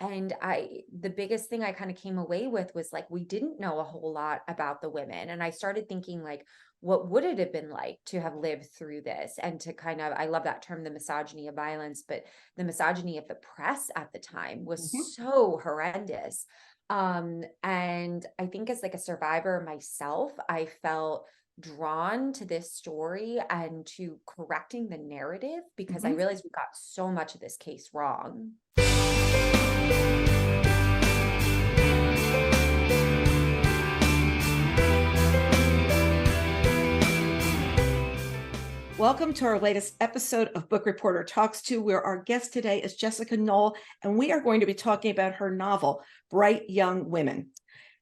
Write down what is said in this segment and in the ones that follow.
the biggest thing I kind of came away with was like, we didn't know a whole lot about the women. And I started thinking like, what would it have been like to have lived through this and to kind of, I love that term, the misogyny of violence, but the misogyny of the press at the time was Mhm. so horrendous. And I think as like a survivor myself, I felt drawn to this story and to correcting the narrative because I Mhm. realized we got so much of this case wrong. Welcome to our latest episode of Book Reporter Talks To, where our guest today is Jessica Knoll, and we are going to be talking about her novel, Bright Young Women.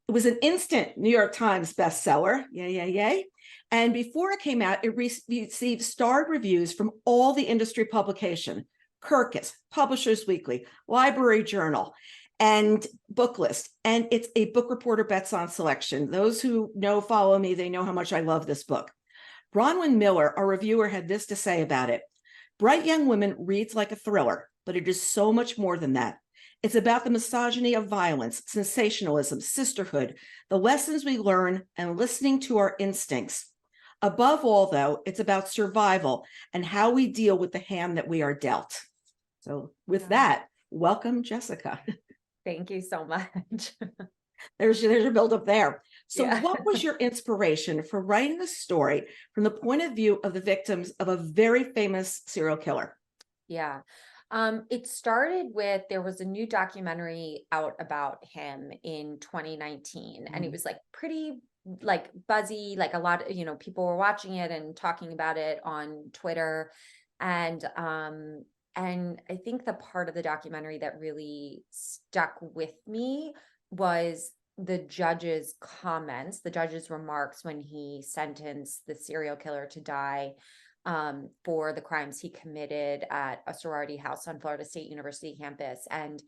It was an instant New York Times bestseller, yay, yay, yay. And before it came out, it received starred reviews from all the industry publication, Kirkus, Publishers Weekly, Library Journal, and Booklist. And it's a Book Reporter Bets On selection. Those who follow me, they know how much I love this book. Bronwyn Miller, our reviewer, had this to say about it. Bright Young Women reads like a thriller, but it is so much more than that. It's about the misogyny of violence, sensationalism, sisterhood, the lessons we learn, and listening to our instincts. Above all, though, it's about survival and how we deal with the hand that we are dealt. So with that, welcome, Jessica. Thank you so much. There's your build-up there. So Yeah. what was your inspiration for writing the story from the point of view of the victims of a very famous serial killer? Yeah. It started with, there was a new documentary out about him in 2019, and it was like pretty like buzzy, like a lot, people were watching it and talking about it on Twitter. And I think the part of the documentary that really stuck with me was the judge's comments, the judge's remarks when he sentenced the serial killer to die for the crimes he committed at a sorority house on Florida State University campus. And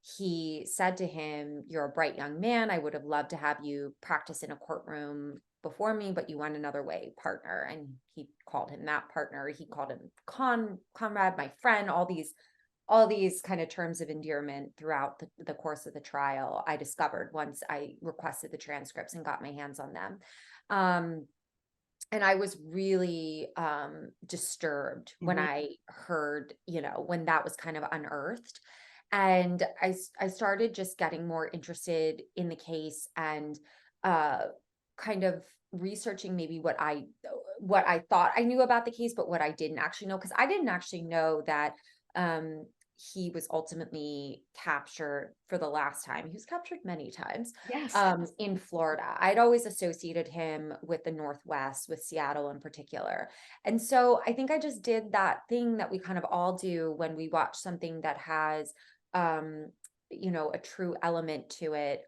he said to him, "You're a bright young man. I would have loved to have you practice in a courtroom before me, but you went another way, partner." And he called him that partner. He called him comrade, my friend, all these kind of terms of endearment throughout the course of the trial. I discovered once I requested the transcripts and got my hands on them. And I was really disturbed when I heard, when that was kind of unearthed. And I started just getting more interested in the case and kind of researching maybe what I thought I knew about the case, but what I didn't actually know, because I didn't actually know that um, he was ultimately captured for the last time. He was captured many times Yes. in Florida. I'd always associated him with the Northwest, with Seattle in particular. And so I think I just did that thing that we kind of all do when we watch something that has, a true element to it,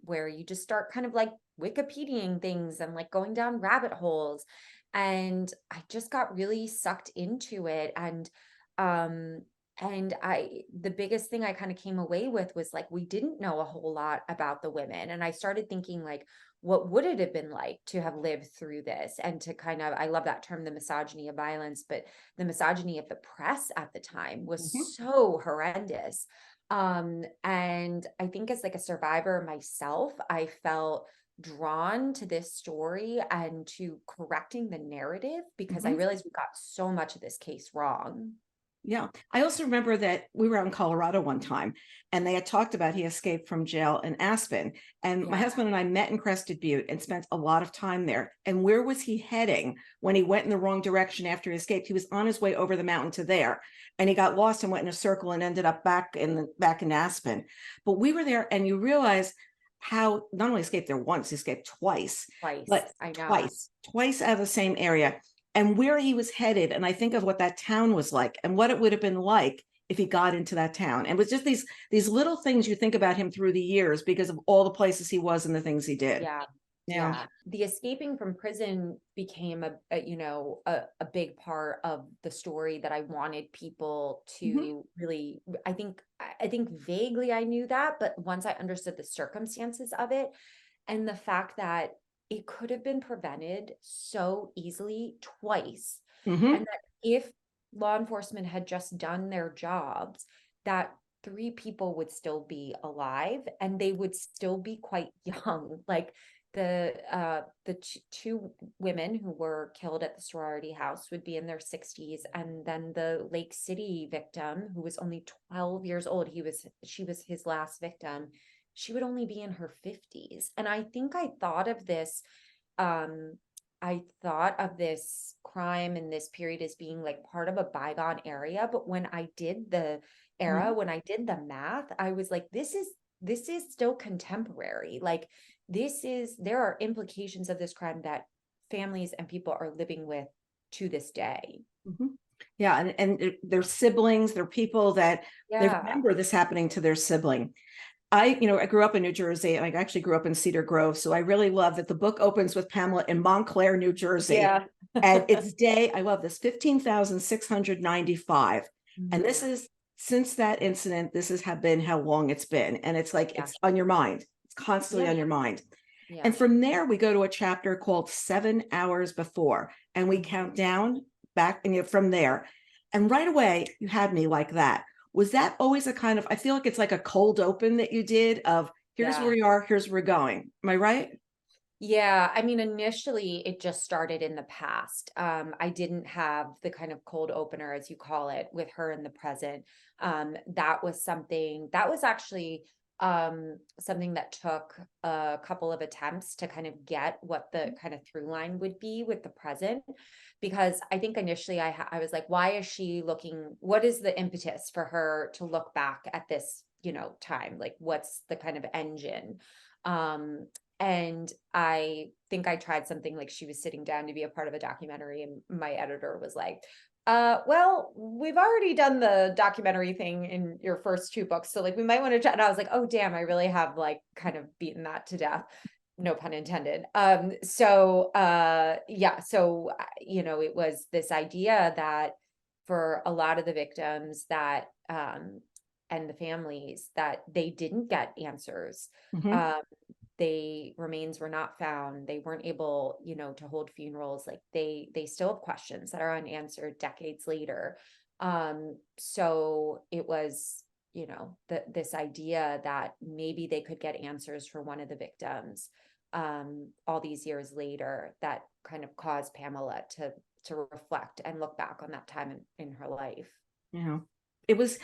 where you just start kind of like Wikipediaing things and like going down rabbit holes. And I just got really sucked into it. Um, the biggest thing I kind of came away with was like, we didn't know a whole lot about the women. And I started thinking like, what would it have been like to have lived through this and to kind of, I love that term, the misogyny of violence, but the misogyny of the press at the time was so horrendous. And I think as like a survivor myself, I felt drawn to this story and to correcting the narrative because I realized we got so much of this case wrong. Yeah. I also remember that we were out in Colorado one time and they had talked about he escaped from jail in Aspen. And my Yeah. husband and I met in Crested Butte and spent a lot of time there. And where was he heading when he went in the wrong direction after he escaped? He was on his way over the mountain to there. And he got lost and went in a circle and ended up back in Aspen. But we were there and you realize how not only escaped there once, he escaped twice, Twice. but I know. twice out of the same area and where he was headed. And I think of what that town was like and what it would have been like if he got into that town. And it was just these little things you think about him through the years because of all the places he was and the things he did. Yeah. Yeah. Yeah. The escaping from prison became a big part of the story that I wanted people to really, I think vaguely I knew that, but once I understood the circumstances of it and the fact that it could have been prevented so easily twice, and that if law enforcement had just done their jobs, that 3 people would still be alive, and they would still be quite young. Like the 2 women who were killed at the sorority house would be in their 60s, and then the Lake City victim, who was only 12 years old, she was his last victim. She would only be in her 50s. And I think um I thought of this crime in this period as being like part of a bygone area, but when I did the Mhm. when I did the math, I was like, this is still contemporary. Like there are implications of this crime that families and people are living with to this day. Mhm. Yeah, their siblings, they're people that they Yeah. remember this happening to their sibling. I grew up in New Jersey, and I actually grew up in Cedar Grove. So I really love that the book opens with Pamela in Montclair, New Jersey. Yeah. And it's day, I love this, 15,695. And this Mhm. is, since that incident, this has been how long it's been. And it's like, Yeah. it's on your mind. It's constantly Yeah. on your mind. Yeah. And from there, we go to a chapter called 7 Hours Before, and we Mhm. count down back and from there. And right away, you had me like that. Was that always a kind of, I feel like it's like a cold open that you did of here's where Yeah. we are, here's where we're going. Am I right? Yeah, I mean, initially it just started in the past. I didn't have the kind of cold opener, as you call it, with her in the present. That was actually something that took a couple of attempts to kind of get what the kind of through line would be with the present, because I think initially I was like, why is she looking? What is the impetus for her to look back at this, time? Like, what's the kind of engine? Um, and I think I tried something like she was sitting down to be a part of a documentary, and my editor was like, well, we've already done the documentary thing in your first 2 books. So like we might want to try. And I was like, oh damn, I really have like kind of beaten that to death. No pun intended. It was this idea that for a lot of the victims that and the families, that they didn't get answers. Mhm. Um, they remains were not found, they weren't able, to hold funerals. Like they still have questions that are unanswered decades later. So it was, this idea that maybe they could get answers for one of the victims all these years later, that kind of caused Pamela to reflect and look back on that time in her life. Yeah. It was,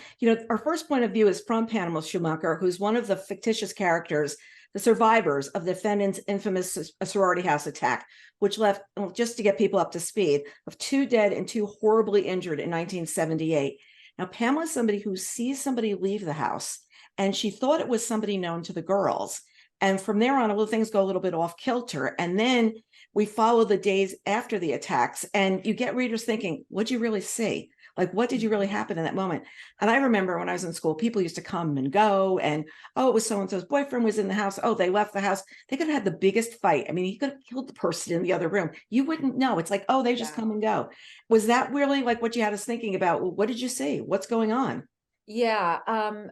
our first point of view is from Pamela Schumacher, who's one of the fictitious characters, the survivors of the defendant's infamous sorority house attack, which left, well, just to get people up to speed, of 2 dead and 2 horribly injured in 1978. Now, Pamela is somebody who sees somebody leave the house, and she thought it was somebody known to the girls. And from there on, a little things go a little bit off kilter. And then we follow the days after the attacks, and you get readers thinking, what'd you really see? Like, what did you really happen in that moment? And I remember when I was in school, people used to come and go, and oh, it was so and so's boyfriend was in the house. Oh, they left the house. They could have had the biggest fight. I mean, he could have killed the person in the other room. You wouldn't know. It's like, oh, they just Yeah. come and go. Was that really like what you had us thinking about? Well, what did you see? What's going on? Yeah,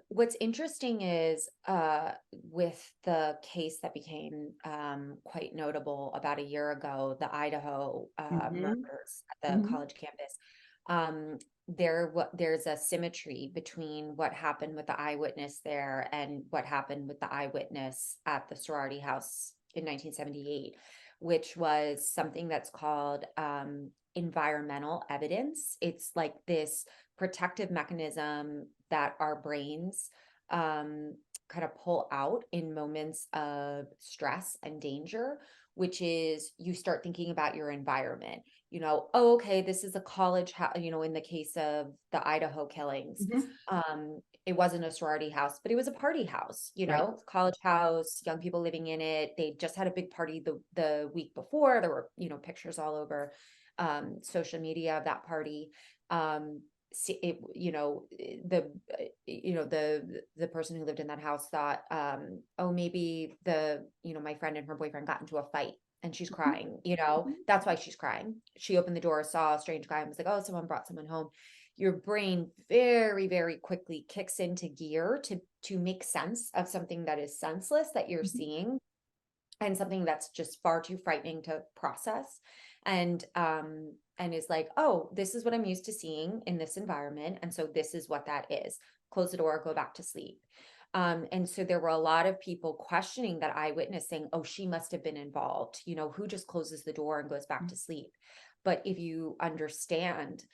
what's interesting is with the case that became quite notable about a year ago, the Idaho Mhm. murders at the Mhm. college campus. There's a symmetry between what happened with the eyewitness there and what happened with the eyewitness at the sorority house in 1978, which was something that's called environmental evidence. It's like this protective mechanism that our brains kind of pull out in moments of stress and danger, which is you start thinking about your environment. Oh, okay, this is a college house, in the case of the Idaho killings. Mhm. It wasn't a sorority house, but it was a party house, Right. college house, young people living in it. They just had a big party the week before. There were, pictures all over social media of that party. See it, the person who lived in that house thought, oh, maybe my friend and her boyfriend got into a fight and she's Mhm. crying, Mhm. that's why she's crying. She opened the door, saw a strange guy, and was like, oh, someone brought someone home. Your brain very, very quickly kicks into gear to make sense of something that is senseless that you're Mhm. seeing, and something that's just far too frightening to process. And is like, oh, this is what I'm used to seeing in this environment, and so this is what that is. close the door, go back to sleep. And so there were a lot of people questioning that eyewitness, saying, oh, she must have been involved. Who just closes the door and goes back to sleep? But if you understand,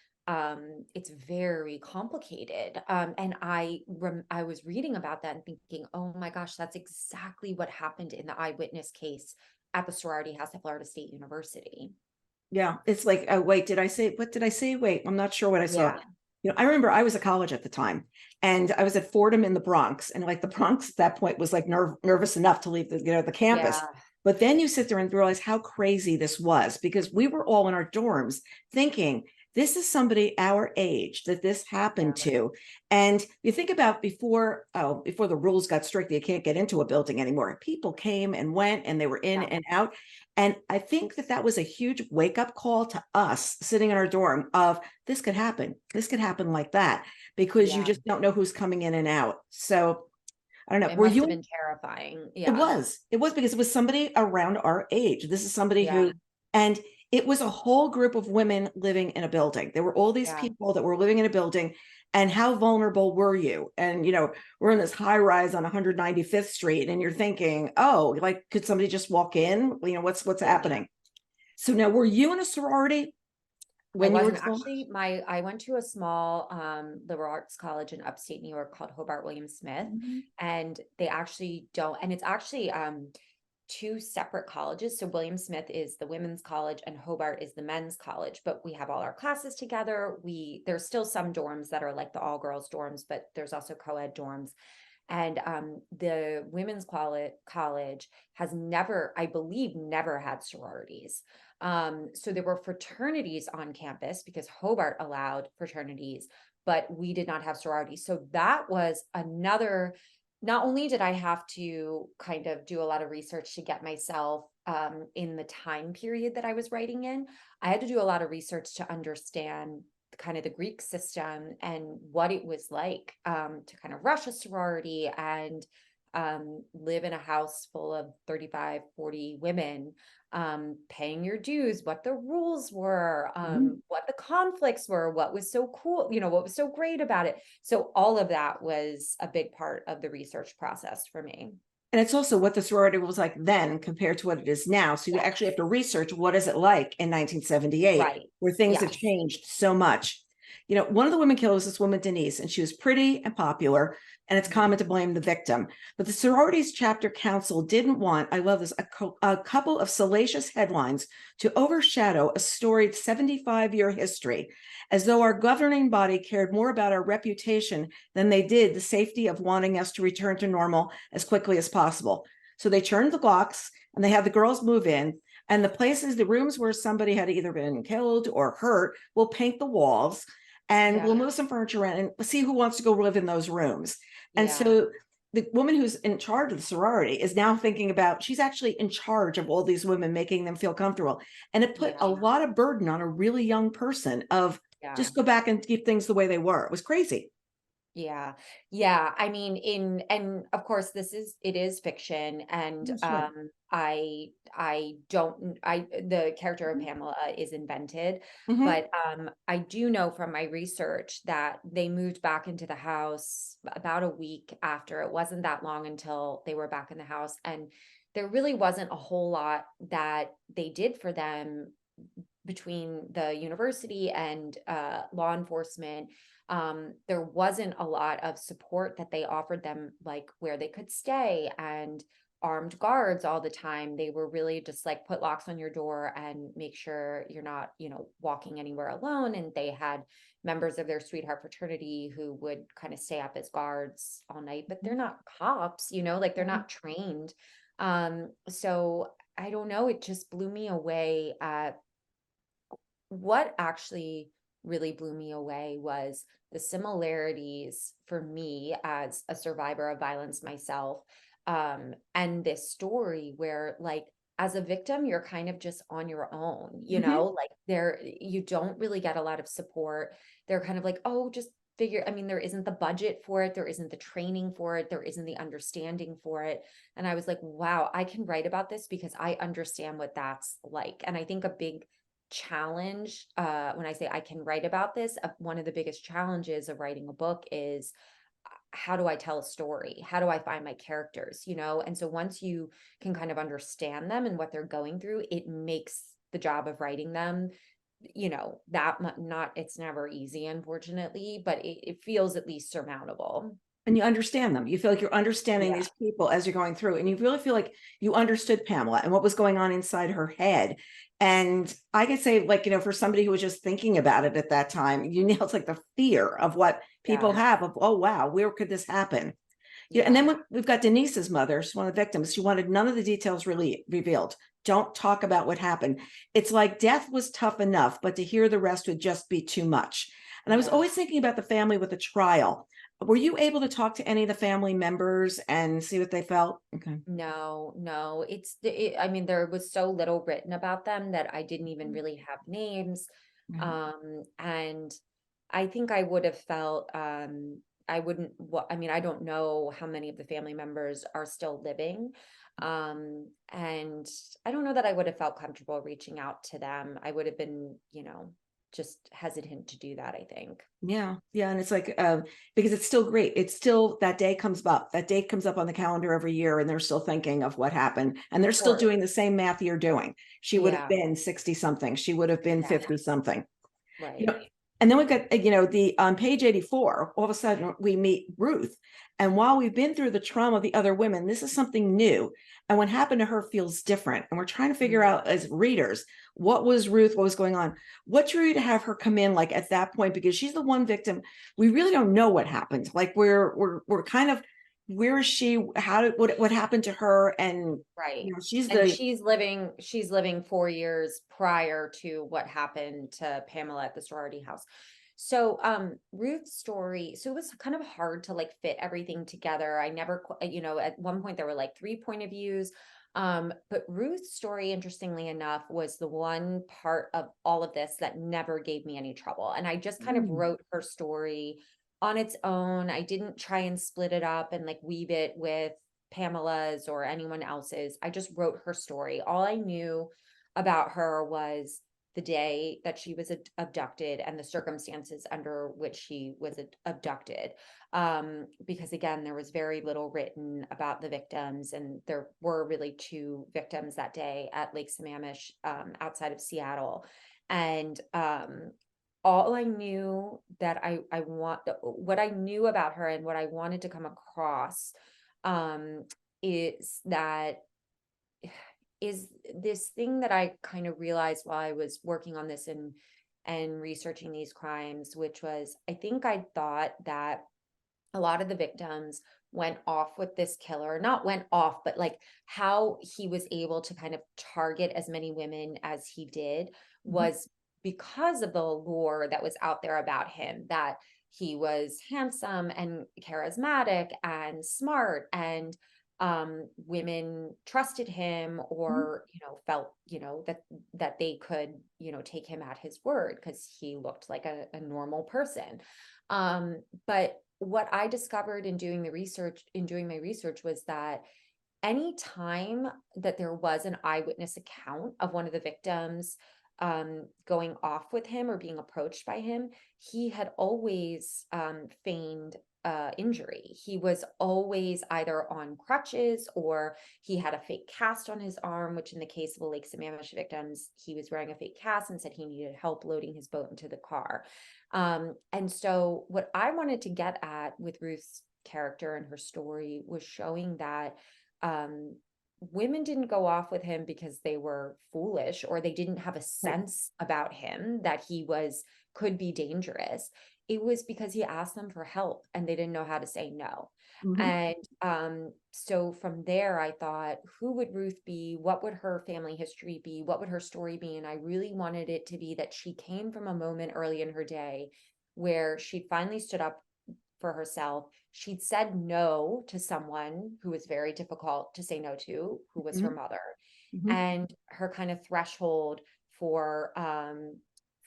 it's very complicated. And I was reading about that and thinking, oh my gosh, that's exactly what happened in the eyewitness case at the sorority house at Florida State University. Yeah. It's like, oh, wait, what did I say? Wait, I'm not sure what I saw. Yeah. I remember I was at college at the time, and I was at Fordham in the Bronx, and like the Bronx at that point was like nervous enough to leave the campus. Yeah. But then you sit there and realize how crazy this was, because we were all in our dorms thinking, this is somebody our age that this happened to. And you think about before the rules got strict, you can't get into a building anymore. People came and went, and they were in and out. And I think that was a huge wake up call to us sitting in our dorm of, this could happen. This could happen like that, because you just don't know who's coming in and out. So I don't know. It must have been terrifying. It was because it was somebody around our age. This is somebody who, and it was a whole group of women living in a building. There were all these people that were living in a building. And how vulnerable were you? And, we're in this high rise on 195th Street, and you're thinking, oh, like, could somebody just walk in? What's happening? So now, were you in a sorority? When I wasn't actually. I went to a small liberal arts college in upstate New York called Hobart William Smith, and they actually don't. And it's actually two separate colleges. So William Smith is the women's college and Hobart is the men's college, but we have all our classes together. There's still some dorms that are like the all girls dorms, but there's also co-ed dorms. And the women's college has never, I believe, never had sororities. So there were fraternities on campus because Hobart allowed fraternities, but we did not have sororities. So that was another. Not only did I have to kind of do a lot of research to get myself in the time period that I was writing in, I had to do a lot of research to understand kind of the Greek system and what it was like to kind of rush a sorority and live in a house full of 35, 40 women, paying your dues, what the rules were, what the conflicts were, what was so cool, what was so great about it. So all of that was a big part of the research process for me. And it's also what the sorority was like then compared to what it is now. So you actually have to research, what is it like in 1978, where things have changed so much. One of the women killed was this woman, Denise, and she was pretty and popular, and it's common to blame the victim. But the sororities chapter council didn't want, I love this, a couple of salacious headlines to overshadow a storied 75-year history, as though our governing body cared more about our reputation than they did the safety of wanting us to return to normal as quickly as possible. So they turned the locks, and they had the girls move in, and the rooms where somebody had either been killed or hurt, will paint the walls, and we'll move some furniture around and see who wants to go live in those rooms. And so the woman who's in charge of the sorority is now thinking about, she's actually in charge of all these women, making them feel comfortable. And it put a lot of burden on a really young person of just go back and keep things the way they were. It was crazy. Yeah. Yeah. I mean, and of course it is fiction. And, the character of Pamela is invented, but, I do know from my research that they moved back into the house about a week after. It wasn't that long until they were back in the house. And there really wasn't a whole lot that they did for them between the university and, law enforcement. There wasn't a lot of support that they offered them, like where they could stay and armed guards all the time. They were really just like, put locks on your door and make sure you're not, walking anywhere alone. And they had members of their sweetheart fraternity who would kind of stay up as guards all night, but they're not cops, like they're not trained. So I don't know. It just blew me away at what actually really blew me away was the similarities for me as a survivor of violence myself, and this story where, like, as a victim, you're kind of just on your own, like you don't really get a lot of support. They're kind of like, oh, just figure, I mean, there isn't the budget for it, there isn't the training for it, there isn't the understanding for it. And I was like, wow, I can write about this because I understand what that's like. And I think a big challenge, when I say I can write about this, one of the biggest challenges of writing a book is how do I tell a story? How do I find my characters, you know? And so once you can kind of understand them and what they're going through, it makes the job of writing them, you know, not, it's never easy, unfortunately, but it feels at least surmountable. And you understand them. You feel like you're understanding Yeah. these people as you're going through, and you really feel like you understood Pamela and what was going on inside her head. And I could say, like, you know, for somebody who was just thinking about it at that time, you know, it's like the fear of what people Yeah. have of, oh, wow, where could this happen? Yeah, and Yeah. then we've got Denise's mother. She's one of the victims. She wanted none of the details really revealed. Don't talk about what happened. It's like death was tough enough, but to hear the rest would just be too much. And I was Yeah. always thinking about the family with the trial. Were you able to talk to any of the family members and see what they felt? Okay. No, no, I mean, there was so little written about them that I didn't even really have names. Right. And I think I would have felt, I wouldn't, I mean, I don't know how many of the family members are still living. And I don't know that I would have felt comfortable reaching out to them. I would have been, you know, just hesitant to do that, I think. Yeah, yeah, and it's like because it's still great. It's still that day comes up. That date comes up on the calendar every year, and they're still thinking of what happened, and they're Of still course. doing the same math you're doing. She would have Yeah. been 60 something. She would have been Yeah. 50 something. You Right. know, and then we've got, you know, the on page 84, all of a sudden we meet Ruth. And while we've been through the trauma of the other women, this is something new. And what happened to her feels different. And we're trying to figure Mhm. out as readers, what was Ruth, what was going on? What drew you to have her come in like at that point? Because she's the one victim. We really don't know what happened. Like we're kind of, where is she? How did what happened to her? And Right. you know, she's And the she's living 4 years prior to what happened to Pamela at the sorority house. So, Ruth's story, so it was kind of hard to like fit everything together. I never, you know, at one point there were like 3 point of views. But Ruth's story, interestingly enough, was the one part of all of this that never gave me any trouble. And I just kind of Mm, wrote her story on its own. I didn't try and split it up and like weave it with Pamela's or anyone else's. I just wrote her story. All I knew about her was the day that she was abducted and the circumstances under which she was abducted. Because again, there was very little written about the victims, and there were really 2 victims that day at Lake Sammamish, outside of Seattle. And all I knew that I want what I knew about her and what I wanted to come across, um, is that is this thing that I kind of realized while I was working on this and researching these crimes, which was I think I thought that a lot of the victims went off with this killer, not went off, but like how he was able to kind of target as many women as he did mhm, was because of the lore that was out there about him, that he was handsome and charismatic and smart, and women trusted him, mhm, or you know felt, you know, that they could, you know, take him at his word because he looked like a normal person. But what I discovered in doing my research was that any time that there was an eyewitness account of one of the victims going off with him or being approached by him, he had always feigned injury. He was always either on crutches or he had a fake cast on his arm, which in the case of the Lake Sammamish victims, he was wearing a fake cast and said he needed help loading his boat into the car. And so, what I wanted to get at with Ruth's character and her story was showing that um, women didn't go off with him because they were foolish or they didn't have a right, sense about him that he could be dangerous. It was because he asked them for help and they didn't know how to say no. mhm, And so from there, I thought, who would Ruth be? What would her family history be? What would her story be? And I really wanted it to be that she came from a moment early in her day where she finally stood up for herself. She'd said no to someone who was very difficult to say no to, who was her mhm, mother. mhm, And her kind of threshold for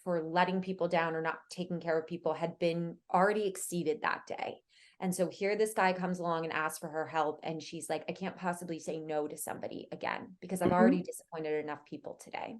letting people down or not taking care of people had been already exceeded that day. And so here this guy comes along and asks for her help, and she's like, I can't possibly say no to somebody again because I've mhm. already disappointed enough people today.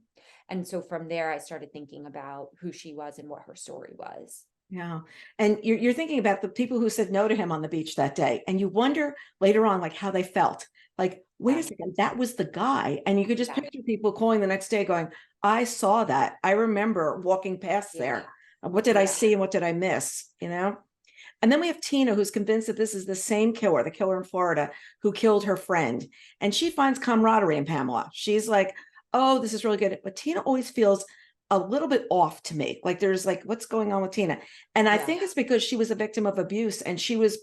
And so from there I started thinking about who she was and what her story was. Yeah. And you're thinking about the people who said no to him on the beach that day. And you wonder later on, like how they felt. Like, wait a Yeah, second, that was the guy. And you could just yeah, picture people calling the next day going, I saw that. I remember walking past yeah, there. What did I yeah, see and what did I miss? And then we have Tina, who's convinced that this is the same killer, the killer in Florida, who killed her friend. And she finds camaraderie in Pamela. She's like, oh, this is really good. But Tina always feels a little bit off to me. Like there's like, what's going on with Tina? And I yeah, think it's because she was a victim of abuse and she was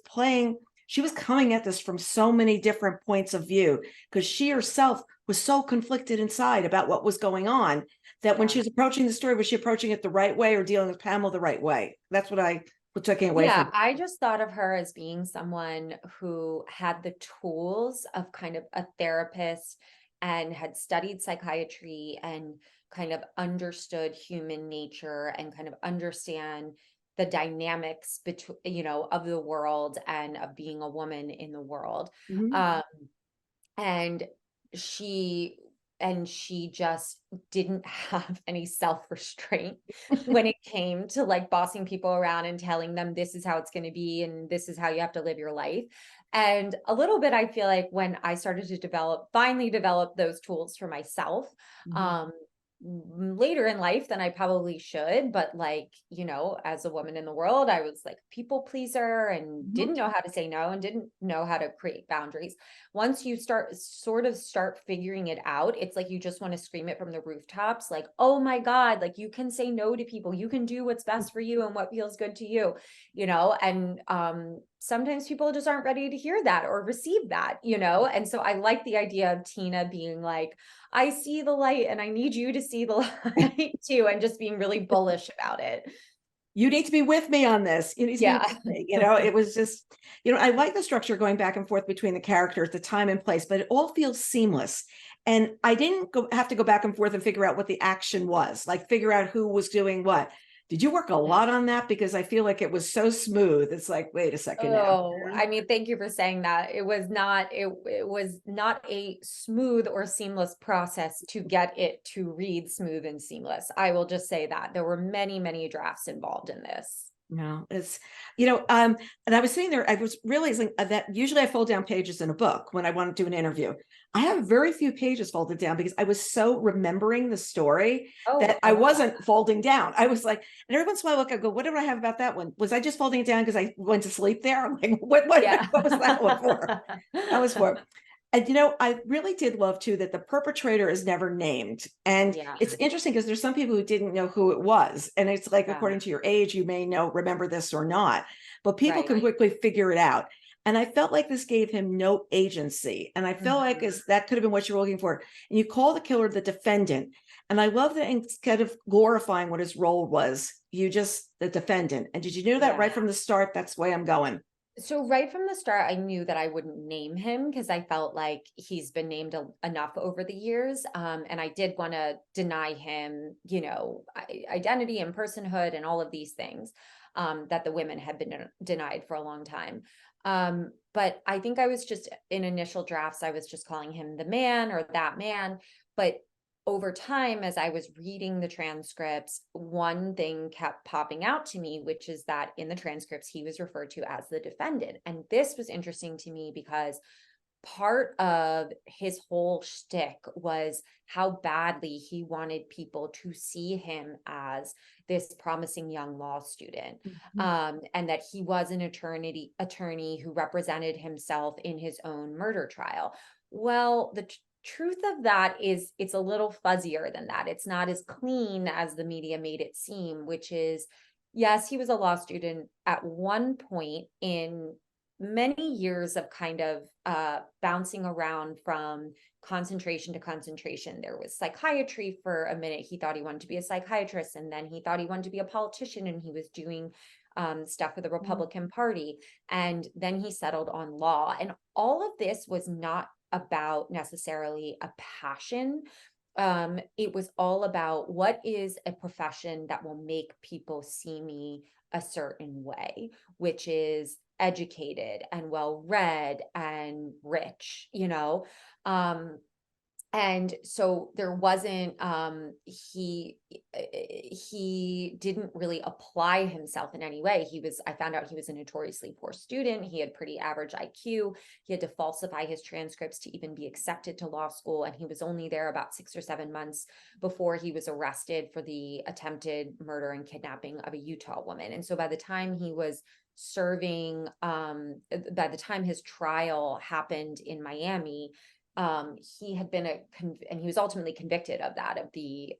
coming at this from so many different points of view because she herself was so conflicted inside about what was going on that when yeah. she was approaching the story, was she approaching it the right way or dealing with Pamela the right way? That's what I was taking away Yeah, from. I just thought of her as being someone who had the tools of kind of a therapist and had studied psychiatry and kind of understood human nature and kind of understand the dynamics between, of the world and of being a woman in the world. Mhm. Um, and she she just didn't have any self-restraint when it came to like bossing people around and telling them this is how it's going to be and this is how you have to live your life. And a little bit I feel like when I started to finally develop those tools for myself, Mhm. um later in life than I probably should, but like, as a woman in the world, I was like a people pleaser and Mhm. didn't know how to say no and didn't know how to create boundaries. Once you start figuring it out, it's like you just want to scream it from the rooftops, like, oh my God, like you can say no to people, you can do what's best for you and what feels good to you, and sometimes people just aren't ready to hear that or receive that, and so I like the idea of Tina being like, I see the light and I need you to see the light too, and just being really bullish about it. You need to be with me on this. You need to be Yeah. with me. It was just, I like the structure going back and forth between the characters, the time and place, but it all feels seamless. And I didn't have to go back and forth and figure out what the action was, like figure out who was doing what. Did you work a lot on that? Because I feel like it was so smooth. It's like, wait a second now. Oh, I mean, thank you for saying that. It was not a smooth or seamless process to get it to read smooth and seamless. I will just say that there were many, many drafts involved in this. No, and I was sitting there, I was realizing that usually I fold down pages in a book when I want to do an interview. I have very few pages folded down because I was so remembering the story Oh, that I I love that. wasn't folding down. I was like, and every once in a while I look, I go, what did I have about that one? Was I just folding it down because I went to sleep there? I'm like, Yeah. what was that one for? That was for. And I really did love too that the perpetrator is never named. And Yeah. it's interesting because there's some people who didn't know who it was. And it's like, Yeah. according to your age, you may remember this or not, but people Right. can quickly figure it out. And I felt like this gave him no agency. And I felt like Mhm. that could have been what you were looking for. And you call the killer the defendant. And I love that instead of glorifying what his role was, the defendant. And did you know that Yeah. right from the start? That's the way I'm going. So right from the start, I knew that I wouldn't name him because I felt like he's been named enough over the years. And I did want to deny him, identity and personhood and all of these things that the women had been denied for a long time. But I think I was just in initial drafts, I was just calling him the man or that man. But over time, as I was reading the transcripts, one thing kept popping out to me, which is that in the transcripts, he was referred to as the defendant. And this was interesting to me because part of his whole shtick was how badly he wanted people to see him as this promising young law student, Mhm. and that he was an attorney who represented himself in his own murder trial. Well, the truth of that is it's a little fuzzier than that. It's not as clean as the media made it seem, which is, yes, he was a law student at one point in many years of kind of bouncing around from concentration to concentration. There was psychiatry for a minute. He thought he wanted to be a psychiatrist, and then he thought he wanted to be a politician, and he was doing stuff for the Republican Party. And then he settled on law. And all of this was not about necessarily a passion. It was all about what is a profession that will make people see me a certain way, which is educated and well read and rich, um And so there wasn't, he didn't really apply himself in any way. I found out he was a notoriously poor student. He had pretty average IQ. He had to falsify his transcripts to even be accepted to law school. And he was only there about 6 or 7 months before he was arrested for the attempted murder and kidnapping of a Utah woman. And so by the time he was serving, by the time his trial happened in Miami, he had been and he was ultimately convicted of that, of the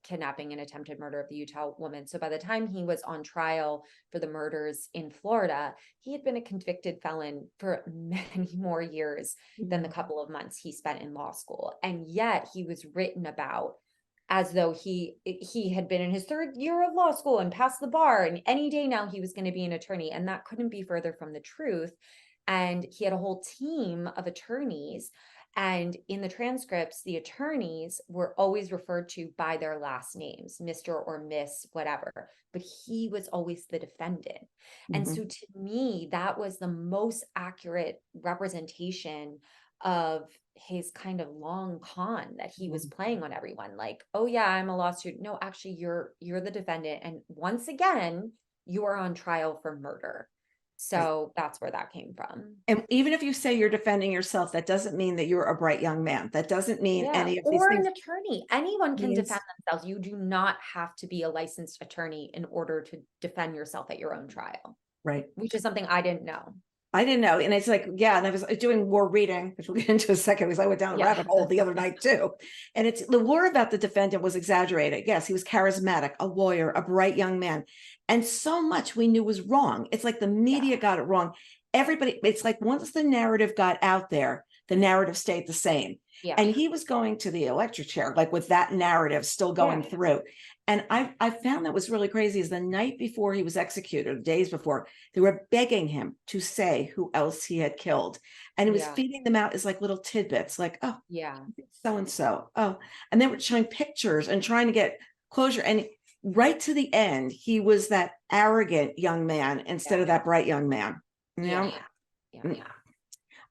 kidnapping and attempted murder of the Utah woman. So by the time he was on trial for the murders in Florida, he had been a convicted felon for many more years than the couple of months he spent in law school. And yet he was written about as though he had been in his 3rd year of law school and passed the bar, and any day now he was going to be an attorney. And that couldn't be further from the truth. And he had a whole team of attorneys. And in the transcripts, the attorneys were always referred to by their last names, Mr. or Miss, whatever, but he was always the defendant. And so to me, that was the most accurate representation of his kind of long con that he was playing on everyone. Like, oh yeah, I'm a law student. No, actually, you're the defendant. And once again, you are on trial for murder. So that's where that came from. And even if you say you're defending yourself, that doesn't mean that you're a bright young man. That doesn't mean any of these or things. an attorney. Anyone can defend themselves. You do not have to be a licensed attorney in order to defend yourself at your own trial. Right. Which is something I didn't know. I didn't know. And it's like, yeah, and I was doing more reading, which we'll get into in a second, because I went down a rabbit hole the other night too. And it's the lore about the defendant was exaggerated. Yes, he was charismatic, a lawyer, a bright young man. And so much we knew was wrong. It's like the media got it wrong. Everybody, it's like once the narrative got out there, the narrative stayed the same. Yeah. And he was going to the electric chair, like with that narrative still going through. And I found that was really crazy is the night before he was executed, the days before, they were begging him to say who else he had killed. And he was feeding them out as like little tidbits, like, oh, yeah, so-and-so. Oh, and they were showing pictures and trying to get closure. And right to the end, he was that arrogant young man instead of that bright young man. You know?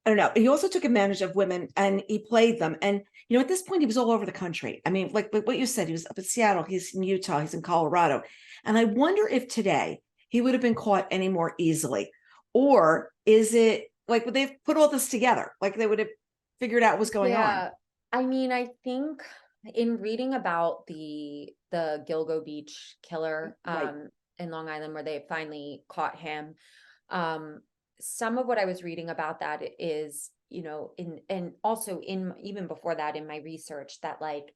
I don't know. He also took advantage of women and he played them. And, you know, at this point, he was all over the country. I mean, like what you said, he was up in Seattle, he's in Utah, he's in Colorado. And I wonder if today he would have been caught any more easily. Or is it like, would they put all this together? Like they would have figured out what's going on? I mean, I think in reading about the Gilgo Beach killer in Long Island, where they finally caught him, some of what I was reading about that is, you know, and also even before that in my research, that like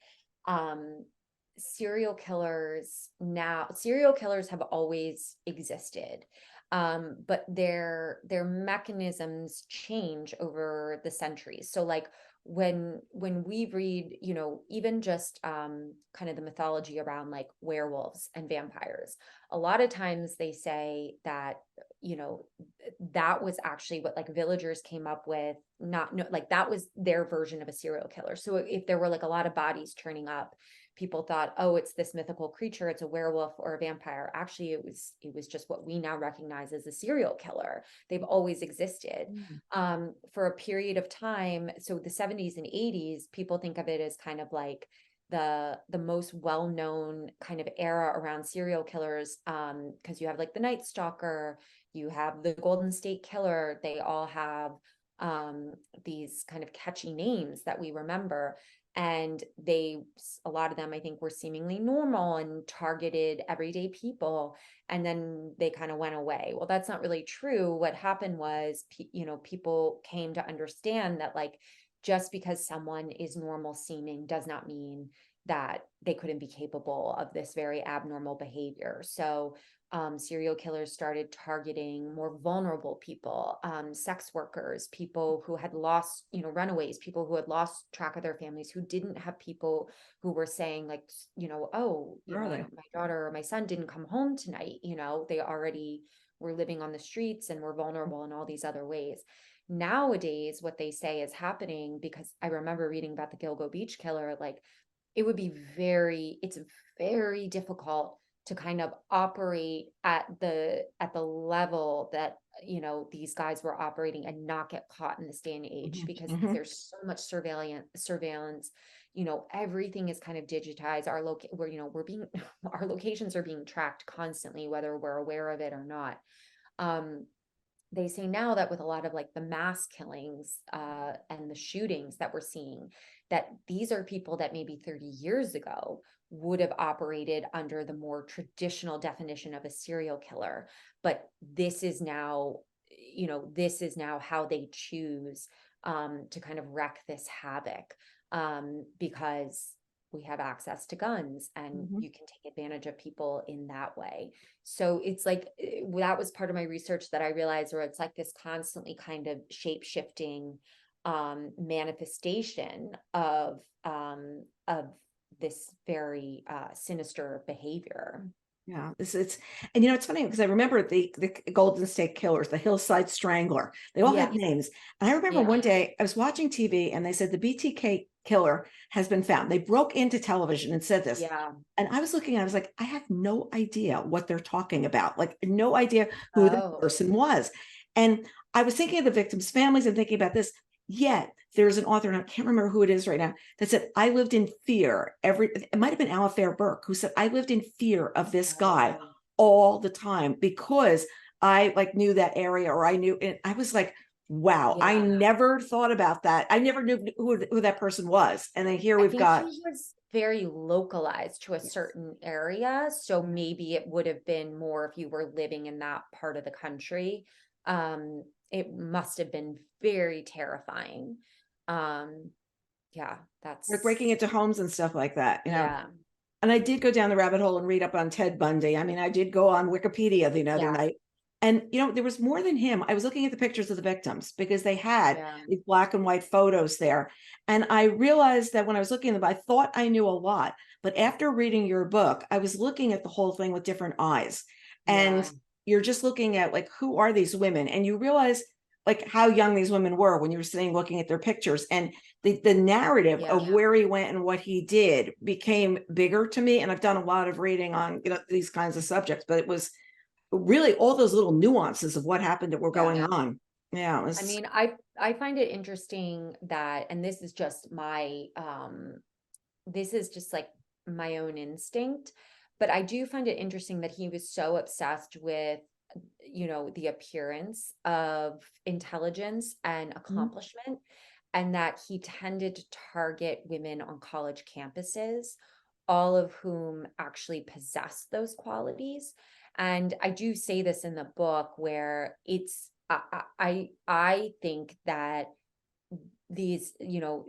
serial killers have always existed, but their mechanisms change over the centuries. So like when we read, you know, even just kind of the mythology around like werewolves and vampires, a lot of times they say that, you know, that was actually what like villagers came up with, like that was their version of a serial killer. So if there were like a lot of bodies turning up, people thought, oh, it's this mythical creature, it's a werewolf or a vampire. Actually, it was just what we now recognize as a serial killer. They've always existed. For a period of time. So the 70s and 80s, people think of it as kind of like the most well-known kind of era around serial killers, because you have like the Night Stalker, you have the Golden State Killer. They all have these kind of catchy names that we remember. And a lot of them, I think, were seemingly normal and targeted everyday people. And then they kind of went away. Well, that's not really true. What happened was, you know, people came to understand that like, just because someone is normal seeming does not mean that they couldn't be capable of this very abnormal behavior. So serial killers started targeting more vulnerable people, sex workers, people who had lost, you know, runaways, people who had lost track of their families, who didn't have people who were saying like, you know, oh, you know, my daughter or my son didn't come home tonight. You know, they already were living on the streets and were vulnerable in all these other ways. Nowadays, what they say is happening, because I remember reading about the Gilgo Beach killer, like it's very difficult to kind of operate at the level that, you know, these guys were operating and not get caught in this day and age, because there's so much surveillance, you know, everything is kind of digitized. We're, you know, we're being our locations are being tracked constantly, whether we're aware of it or not. They say now that with a lot of like the mass killings and the shootings that we're seeing, that these are people that maybe 30 years ago would have operated under the more traditional definition of a serial killer. But this is now, you know, this is now how they choose to kind of wreak this havoc, because we have access to guns and you can take advantage of people in that way. So it's like, that was part of my research that I realized, where it's like this constantly kind of shape-shifting manifestation of this very sinister behavior. Yeah, it's and you know, it's funny because I remember the Golden State Killers, the Hillside Strangler. They all had Yes. names. And I remember Yeah. one day I was watching TV and they said the BTK killer has been found. They broke into television and said this. Yeah. And I was looking, I was like, I have no idea what they're talking about. Like, no idea who the Oh. person was. And I was thinking of the victims' families and thinking about this. Yet there's an author, and I can't remember who it is right now, that said, I lived in fear. It might have been Alifair Burke, who said, I lived in fear of this guy Oh. all the time because I like knew that area, or I knew it. I was like, wow, I Yeah. never thought about that. I never knew who that person was. And then here I we've think got, he was very localized to a yes, certain area. So maybe it would have been more if you were living in that part of the country. It must have been very terrifying. Yeah, like breaking into homes and stuff like that, you know. yeah, And I did go down the rabbit hole and read up on Ted Bundy. I mean, I did go on Wikipedia the other yeah, night. And, you know, there was more than him. I was looking at the pictures of the victims because they had yeah, these black and white photos there. And I realized that when I was looking at them, I thought I knew a lot. But after reading your book, I was looking at the whole thing with different eyes. yeah, And you're just looking at like, who are these women? And you realize like how young these women were when you were sitting looking at their pictures. And the narrative yeah. of where he went and what he did became bigger to me. And I've done a lot of reading on, you know, these kinds of subjects, but it was really all those little nuances of what happened that were going on. Yeah, it was, I mean, I find it interesting that, and this is just my this is just like my own instinct, but I do find it interesting that he was so obsessed with, you know, the appearance of intelligence and accomplishment, and that he tended to target women on college campuses, all of whom actually possess those qualities. And I do say this in the book, where it's I think that these, you know,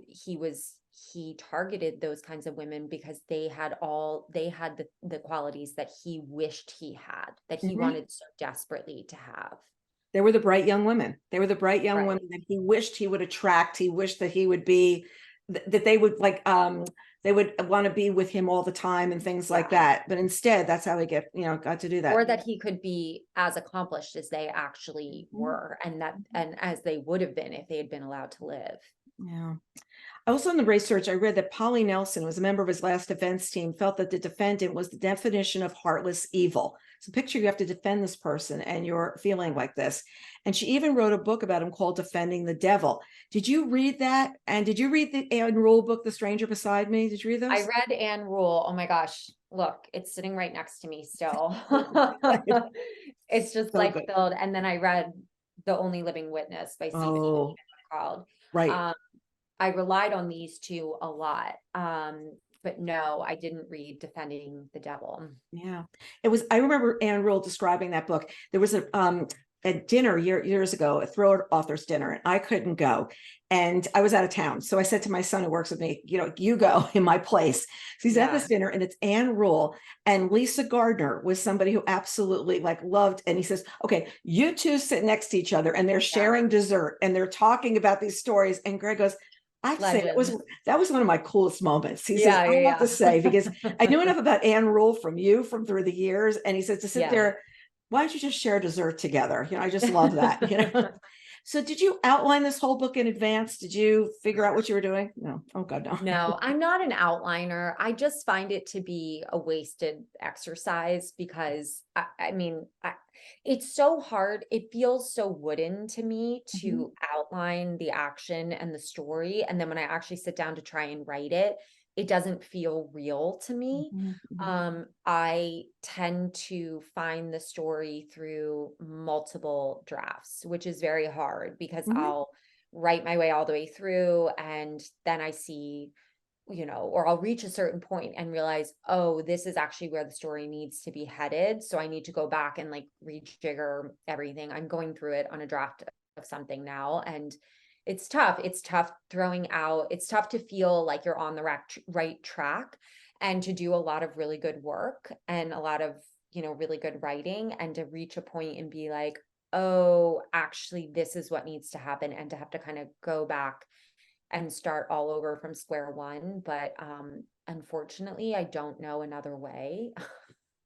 he targeted those kinds of women because they had the qualities that he wished he had, that he wanted so desperately to have. they were the bright young women. They were the bright young Right. women that he wished he would attract. He wished that he would be, that they would like, they would want to be with him all the time and things like Yeah. that. But instead, that's how he got to do that. Or that he could be as accomplished as they actually were, and as they would have been if they had been allowed to live. Yeah. Also in the research, I read that Polly Nelson was a member of his last defense team, felt that the defendant was the definition of heartless evil. So picture you have to defend this person and you're feeling like this. And she even wrote a book about him called Defending the Devil. Did you read that? And did you read the Anne Rule book, The Stranger Beside Me? Did you read those? I read Anne Rule. Oh my gosh. Look, it's sitting right next to me still. It's just So like good. filled. And then I read The Only Living Witness by Stephen Oh, called. right. I relied on these two a lot. But no, I didn't read Defending the Devil. Yeah, it was. I remember Anne Rule describing that book. There was a dinner years ago, a thriller authors dinner, and I couldn't go, and I was out of town. So I said to my son who works with me, you know, you go in my place. So he's at this dinner, and it's Anne Rule, and Lisa Gardner was somebody who absolutely like loved. And he says, "Okay, you two sit next to each other, and they're sharing dessert, and they're talking about these stories." And Greg goes, I have to say that was one of my coolest moments. He says, I have to say, because I knew enough about Anne Rule from through the years. And he says to sit there, why don't you just share dessert together? You know, I just love that, you know. So did you outline this whole book in advance? Did you figure out what you were doing? No. Oh God, no. No, I'm not an outliner. I just find it to be a wasted exercise because I mean, it's so hard. It feels so wooden to me Mhm, to outline the action and the story. And then when I actually sit down to try and write it, it doesn't feel real to me. mhm, mhm, I tend to find the story through multiple drafts, which is very hard because mhm. I'll write my way all the way through and then I see, or I'll reach a certain point and realize, oh, this is actually where the story needs to be headed. So I need to go back and like rejigger everything. I'm going through it on a draft of something now. And it's tough. It's tough throwing out, it's tough to feel like you're on the right track and to do a lot of really good work and a lot of, really good writing and to reach a point and be like, oh, actually, this is what needs to happen, and to have to kind of go back and start all over from square one. But unfortunately, I don't know another way.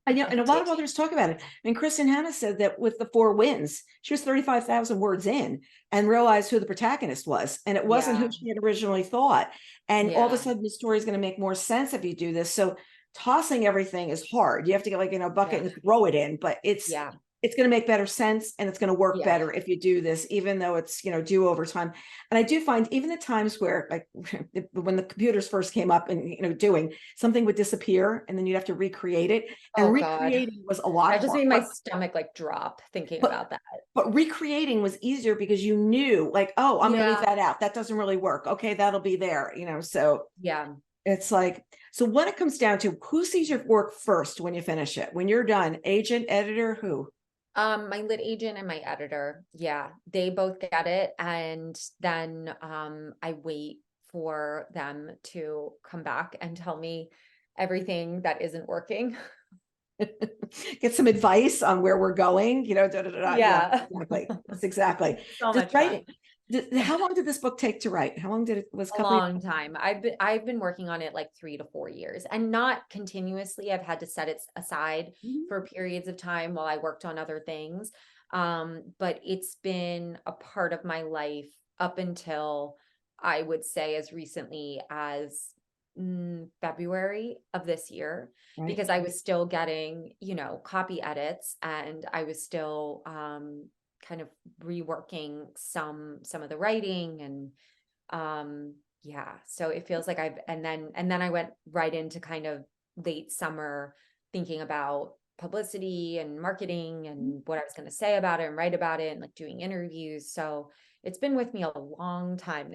I know, I and a lot did. of authors talk about it. I mean, Kristen Hannah said that with The Four Winds, she was 35,000 words in and realized who the protagonist was. And it wasn't who Yeah. she had originally thought. And all of a Yeah. sudden, the story is going to make more sense if you do this. So tossing everything is hard. You have to get like, a bucket Yeah. and throw it in, but Yeah. it's going to make better sense and it's going to work Yeah. better if you do this, even though it's, due over time. And I do find even the times where like when the computers first came up and, doing something would disappear and then you'd have to recreate it. And Oh God. recreating was a lot That just hard, made my stomach like drop thinking but, about that. but recreating was easier because you knew like, oh, I'm going to leave Yeah. that out. That doesn't really work. Okay. That'll be there, so Yeah. it's like, so when it comes down to who sees your work first when you finish it, when you're done, agent, editor, who? My lit agent and my editor, yeah, they both get it. And then I wait for them to come back and tell me everything that isn't working. Get some advice on where we're going, da, da, da, da. Yeah, Yeah. exactly. That's exactly. It's so Does much fun. writing, how long did this book take to write? How long did it was a A couple of long time. I've been working on it like 3 to 4 years, and not continuously. I've had to set it aside years? for periods of time while I worked on other things. But it's been a part of my life up until, I would say, as recently as February of this year, Right. because I was still getting, copy edits, and I was still kind of reworking some of the writing. And yeah, so it feels like and then I went right into kind of late summer thinking about publicity and marketing and what I was going to say about it and write about it and like doing interviews. So it's been with me a long time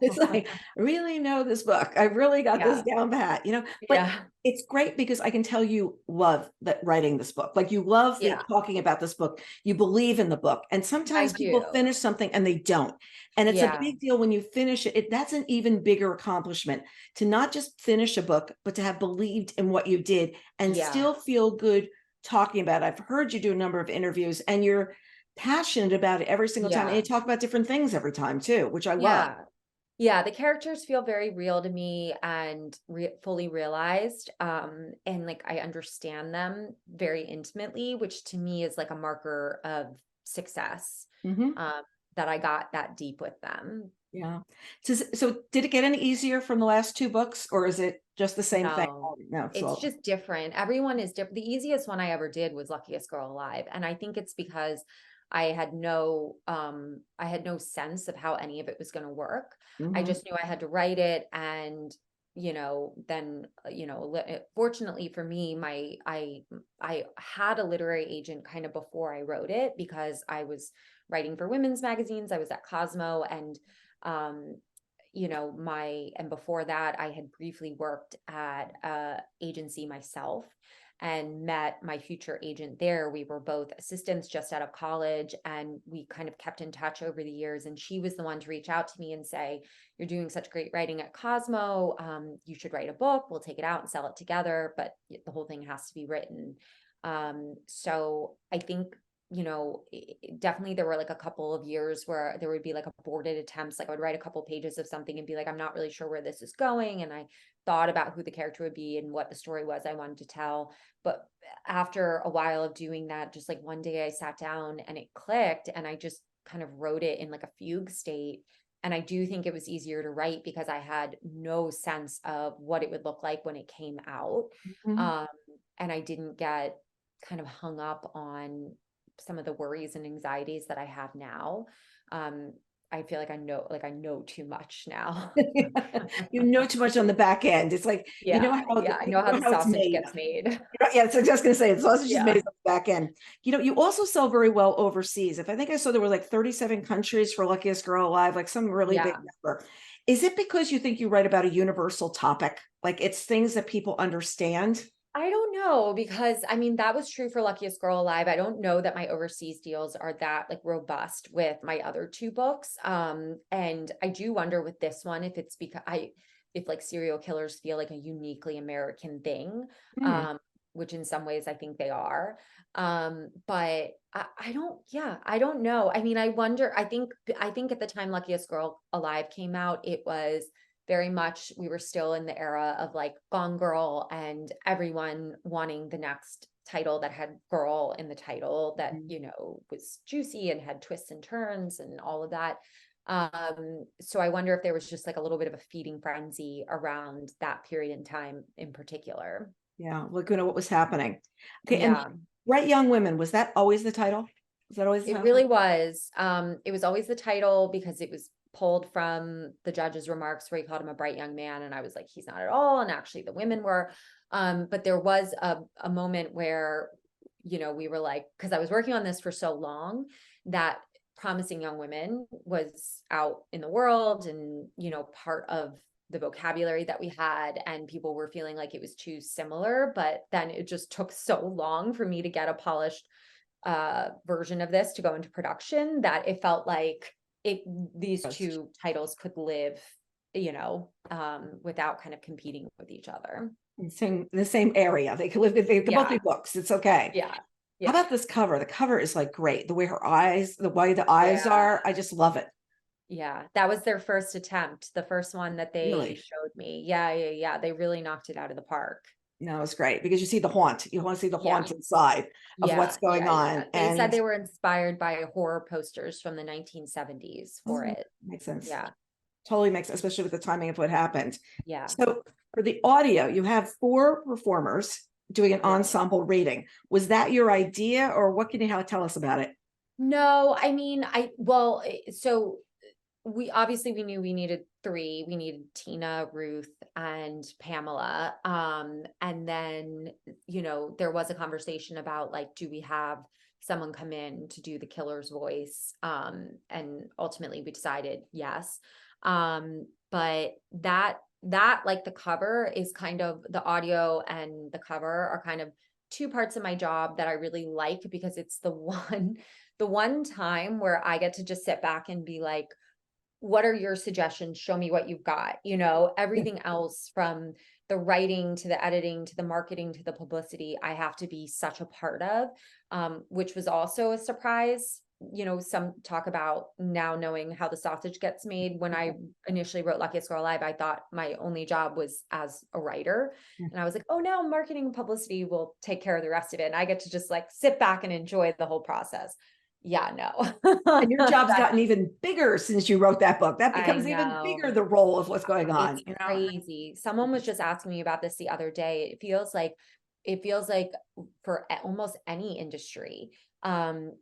It's now. like, I really know this book. I really got this Yeah. down pat, but Yeah. it's great because I can tell you love that writing this book. Like you love the Yeah, talking about this book. You believe in the book. And I sometimes people do. finish something and they don't. And it's a Yeah. big deal when you finish it. That's an even bigger accomplishment to not just finish a book, but to have believed in what you did and Yeah. still feel good talking about it. I've heard you do a number of interviews and you're passionate about it every single time. And you Yeah. talk about different things every time too, which I love. Yeah. Yeah, the characters feel very real to me and fully realized. And like I understand them very intimately, which to me is like a marker of success. Mhm. Um, that I got that deep with them. Yeah. So did it get any easier from the last two books, or is it just the same thing? No, No, it's it's all. just different. Everyone is different. The easiest one I ever did was Luckiest Girl Alive. And I think it's because I had no sense of how any of it was going to work. I Mhm. just knew I had to write it. And then fortunately for me, I had a literary agent kind of before I wrote it, because I was writing for women's magazines. I was at Cosmo, and um and before that I had briefly worked at a agency myself and met my future agent there. We were both assistants just out of college, and we kind of kept in touch over the years. And she was the one to reach out to me and say, "You're doing such great writing at Cosmo. You should write a book. We'll take it out and sell it together, but the whole thing has to be written." So I think, definitely there were like a couple of years where there would be like aborted attempts. Like I would write a couple pages of something and be like, I'm not really sure where this is going. And I thought about who the character would be and what the story was I wanted to tell. But after a while of doing that, just like one day I sat down and it clicked, and I just kind of wrote it in like a fugue state. And I do think it was easier to write because I had no sense of what it would look like when it came out. Mhm. And I didn't get kind of hung up on some of the worries and anxieties that I have now. I feel like I know too much now. You know too much on the back end. It's like, Yeah, yeah, I know how the it's sausage made. gets made. Yeah, so I was just going to say, the sausage is made Yeah, on the back end. You also sell very well overseas. If I think I saw there were like 37 countries for Luckiest Girl Alive, like some really big yeah. number. Is it because you think you write about a universal topic? Like it's things that people understand? I don't know because I mean that was true for Luckiest Girl Alive. I don't know that my overseas deals are that like robust with my other two books. And I do wonder with this one if it's because if like serial killers feel like a uniquely American thing, Hmm. um, which in some ways I think they are. But I don't, yeah, I don't know. I mean, I wonder, I think at the time Luckiest Girl Alive came out, it was very much we were still in the era of like Gone Girl and everyone wanting the next title that had girl in the title that, you know, was juicy and had twists and turns and all of that. So I wonder if there was just like a little bit of a feeding frenzy around that period in time in particular. Yeah, looking at what was happening. Okay, and Yeah. Bright Young Women, was that always the title? Was that always the It title? really was. It was always the title because it was pulled from the judge's remarks where he called him a bright young man. And I was like, he's not at all. And actually the women were. But there was a moment where, you know, we were like, because I was working on this for so long that Promising Young Women was out in the world and, you know, part of the vocabulary that we had, and people were feeling like it was too similar. But then it just took so long for me to get a polished version of this to go into production that it felt like these Yes. two titles could live, you know, without kind of competing with each other. The same area. They could live, they could both be Yeah, books. It's okay. yeah, How yeah, about this cover? The cover is like great. The way her eyes, the way the eyes yeah, are, I just love it. yeah. That was their first attempt, the first one that they Really. showed me. Yeah, yeah, yeah. They really knocked it out of the park. No, it's great because you see the haunt. You want to see the Yeah, haunt inside of yeah, what's going yeah, on. yeah. They said And they were inspired by horror posters from the 1970s for oh, it. makes sense. Yeah, Totally makes, especially with the timing of what happened. yeah, So for the audio, you have 4 performers doing an yeah. ensemble reading. Was that your idea, or what can you tell us about it? No, I mean, so we obviously we knew we needed 3. We needed Tina, Ruth, and Pamela. And then, you know, there was a conversation about like, do we have someone come in to do the killer's voice? And ultimately we decided yes. But that like the cover is kind of the audio and the cover are kind of 2 parts of my job that I really like because it's the one time where I get to just sit back and be like, what are your suggestions? Show me what you've got. You know, everything else from the writing to the editing to the marketing to the publicity, I have to be such a part of, which was also a surprise. You know, some talk about now knowing how the sausage gets made. When I initially wrote Luckiest Girl Alive, I thought my only job was as a writer. And I was like, oh, now marketing and publicity will take care of the rest of it. And I get to just like sit back and enjoy the whole process. Yeah, no. And your job's gotten even bigger since you wrote that book. That I becomes even bigger, know. the role of what's going on, It's crazy. Someone was just asking me about this the other day. It feels like for almost any industry,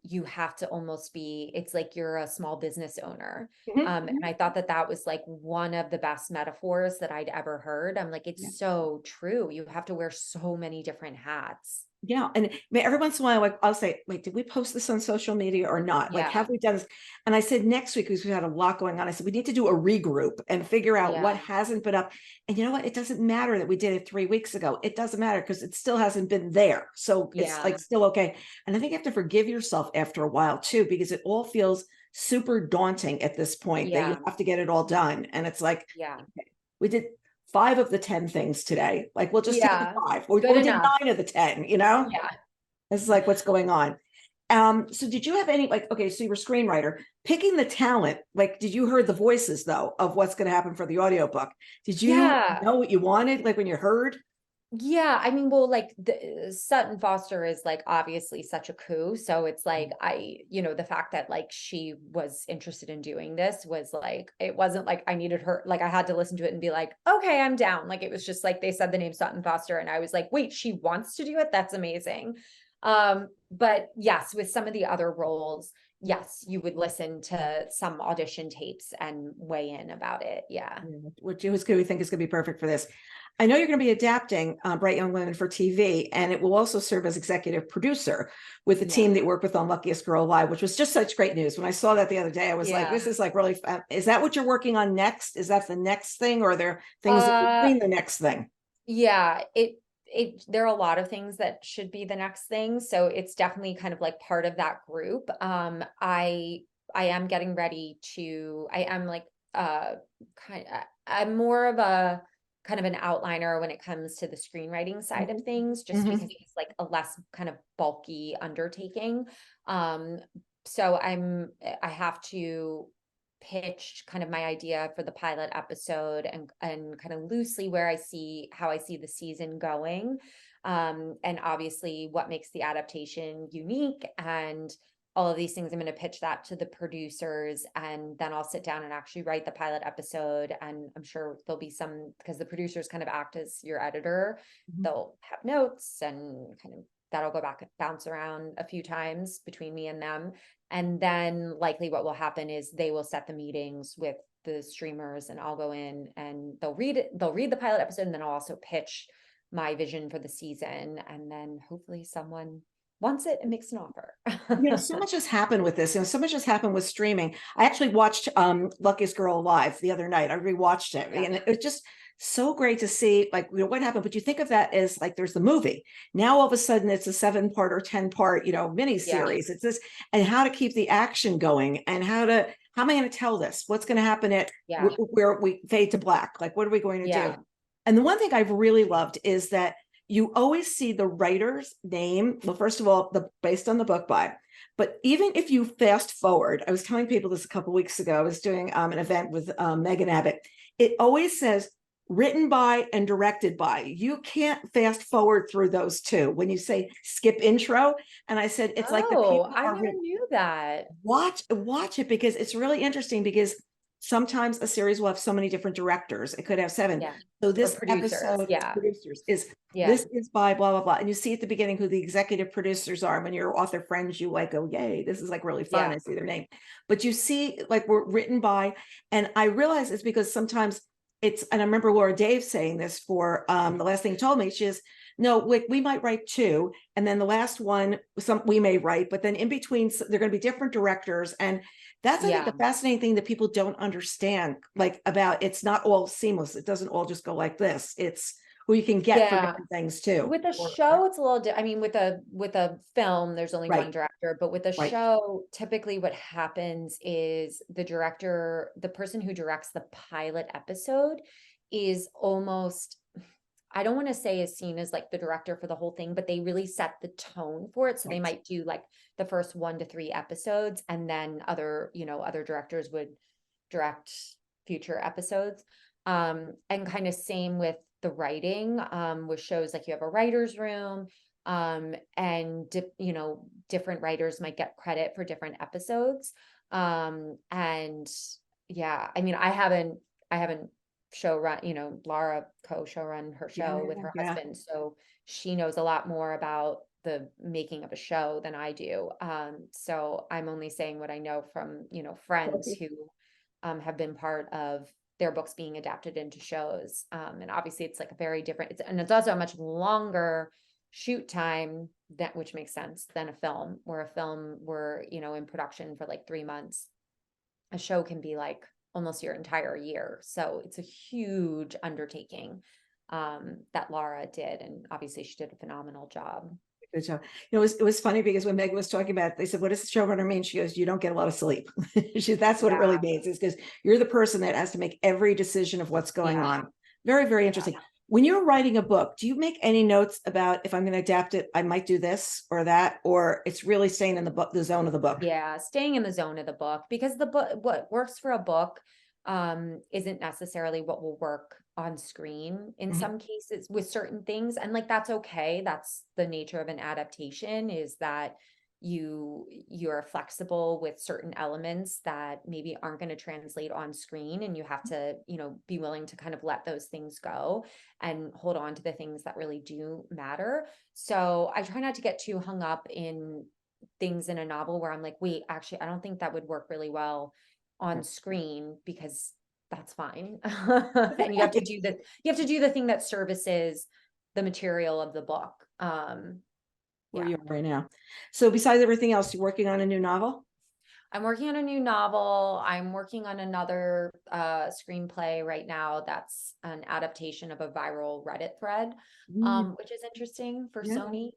you have to almost be, it's like you're a small business owner. Mhm. And I thought that that was like one of the best metaphors that I'd ever heard. I'm like, Yeah. it's so true. You have to wear so many different hats. Yeah. And every once in a while, like I'll say, wait, did we post this on social media or not? Like, have Yeah. we done this? And I said next week, because we had a lot going on, I said, we need to do a regroup and figure out what Yeah. hasn't been up. And you know what? It doesn't matter that we did it 3 weeks ago. It doesn't matter because it still hasn't been there. So it's Yeah. like still okay. And I think you have to forgive yourself after a while too, because it all feels super daunting at this point that you Yeah. have to get it all done. And it's like, Yeah. okay, we did 5 of the 10 things today. Like we'll just take the Yeah. 5 or Good we did enough. 9 of the 10, you know? Yeah. This is like what's going on. So did you have any like, okay, so you were a screenwriter picking the talent, like did you heard the voices though of what's going to happen for the audiobook? Did you Yeah. know what you wanted like when you heard? Yeah, I mean, well, like the Sutton Foster is like obviously such a coup. So it's like the fact that like she was interested in doing this was like it wasn't like I needed her, like I had to listen to it and be like, okay, I'm down. Like it was just like they said the name Sutton Foster and I was like, wait, she wants to do it? That's amazing. But yes, with some of the other roles, yes, you would listen to some audition tapes and weigh in about it. Yeah. Yeah, who's who we think is going to be perfect for this. I know you're going to be adapting Bright Young Women for TV, and it will also serve as executive producer with the Yeah. team that worked with on Luckiest Girl Alive, which was just such great news. When I saw that the other day, I was like, Yeah. this is like really fun. Is that what you're working on next? Is that the next thing, or are there things in Uh, between the next thing? Yeah, there are a lot of things that should be the next thing. So it's definitely kind of like part of that group. I am getting ready to, I am like I'm more of a kind of an outliner when it comes to the screenwriting side of things, just Mhm. because it's like a less kind of bulky undertaking. Um, so I have to pitched kind of my idea for the pilot episode and kind of loosely where how I see the season going. And obviously what makes the adaptation unique and all of these things. I'm going to pitch that to the producers and then I'll sit down and actually write the pilot episode. And I'm sure there'll be some, because the producers kind of act as your editor, Mhm. they'll have notes and kind of that'll go back, bounce around a few times between me and them. And then likely what will happen is they will set the meetings with the streamers and I'll go in and they'll read the pilot episode and then I'll also pitch my vision for the season and then hopefully someone wants it and makes an offer. So much has happened with this. So much has happened with streaming. I actually watched Luckiest Girl Alive the other night. I rewatched it, Yeah. and it was just so great to see like what happened. But you think of that as like there's the movie. Now all of a sudden it's a 7-part or 10-part, mini Yeah. series. It's this, and how to keep the action going, and how am I going to tell this? What's going to happen at Yeah. where we fade to black? Like what are we going to do? Yeah. And the one thing I've really loved is that you always see the writer's name. Well, first of all, based on the book by. But even if you fast forward, I was telling people this a couple of weeks ago. I was doing an event with Megan Abbott. It always says written by and directed by. You can't fast forward through those two when you say skip intro. And I said it's like the Oh, people I are never knew that. watch it because it's really interesting because sometimes a series will have so many different directors. It could have 7. Yeah. So Or this producers. episode Yeah. producers is Yeah. this is by blah blah blah, and you see at the beginning who the executive producers are. When your author friends, you like, oh yay, this is like really fun. Yeah. I see their name, but you see like we're written by, and I realize it's because sometimes it's. And I remember Laura Dave saying this for the last thing he told me. She is no, we might write 2, and then the last one some we may write, but then in between they're going to be different directors, and that's I think Yeah. the fascinating thing that people don't understand, like about it's not all seamless. It doesn't all just go like this. It's who you can get for Yeah. different things too. With a show, it's a little I mean, with a film, there's only Right, one director, but with a right. show, typically what happens is the director, the person who directs the pilot episode is almost, I don't want to say is seen as like the director for the whole thing, but they really set the tone for it. So they Right. might do like the first 1 to 3 episodes and then other directors would direct future episodes. And kind of same with the writing, with shows like you have a writer's room, and different writers might get credit for different episodes. And yeah, I mean, I haven't show run, Laura co-show run her Yeah, show with her yeah. husband. So she knows a lot more about the making of a show than I do. So I'm only saying what I know from, friends Okay. who have been part of their books being adapted into shows. And obviously it's like a very different, and it's also a much longer shoot time that which makes sense than a film, where a film were, in production for like 3 months. A show can be like almost your entire year. So it's a huge undertaking that Laura did. And obviously she did a phenomenal job. Good job. It was funny because when Megan was talking about it, they said, what does the showrunner mean? She goes, you don't get a lot of sleep. That's what it really Yeah. means, is because you're the person that has to make every decision of what's going Yeah. on. Very, very Yeah. interesting. When you're writing a book, do you make any notes about if I'm going to adapt it, I might do this or that, or it's really staying in the book, the zone of the book? Yeah, staying in the zone of the book, because the book, what works for a book, isn't necessarily what will work on screen in some cases with certain things. And like, that's okay. That's the nature of an adaptation, is that you're flexible with certain elements that maybe aren't going to translate on screen, and you have to, be willing to kind of let those things go and hold on to the things that really do matter. So I try not to get too hung up in things in a novel where I'm like, wait, actually, I don't think that would work really well on screen, because that's fine. And you have to do the thing that services the material of the book. Where you are right now. So besides everything else, you're working on a new novel? I'm working on a new novel. I'm working on another screenplay right now that's an adaptation of a viral Reddit thread, which is interesting for Sony.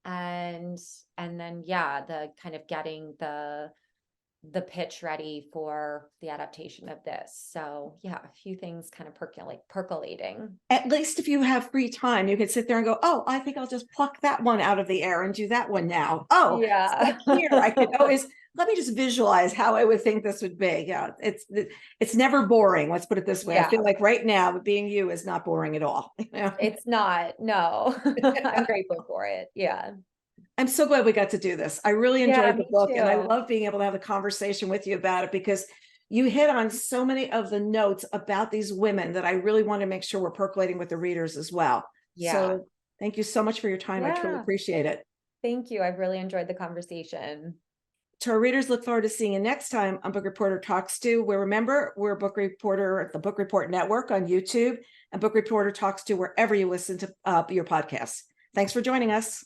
And then the kind of getting the pitch ready for the adaptation of this. So a few things kind of percolating. At least if you have free time, you could sit there and go, oh, I think I'll just pluck that one out of the air and do that one now. Oh, yeah. here I could always, let me just visualize how I would think this would be. Yeah, it's never boring. Let's put it this way. I feel like right now, being you is not boring at all. It's not. No, I'm grateful for it. Yeah. I'm so glad we got to do this. I really enjoyed the book, and I too. love being able to have a conversation with you about it, because you hit on so many of the notes about these women that I really want to make sure we're percolating with the readers as well. Yeah. So thank you so much for your time. I truly appreciate it. Thank you. I've really enjoyed the conversation. To our readers, look forward to seeing you next time on Book Reporter Talks To, where remember, we're Book Reporter at the Book Report Network on YouTube, and Book Reporter Talks To wherever you listen to your podcasts. Thanks for joining us.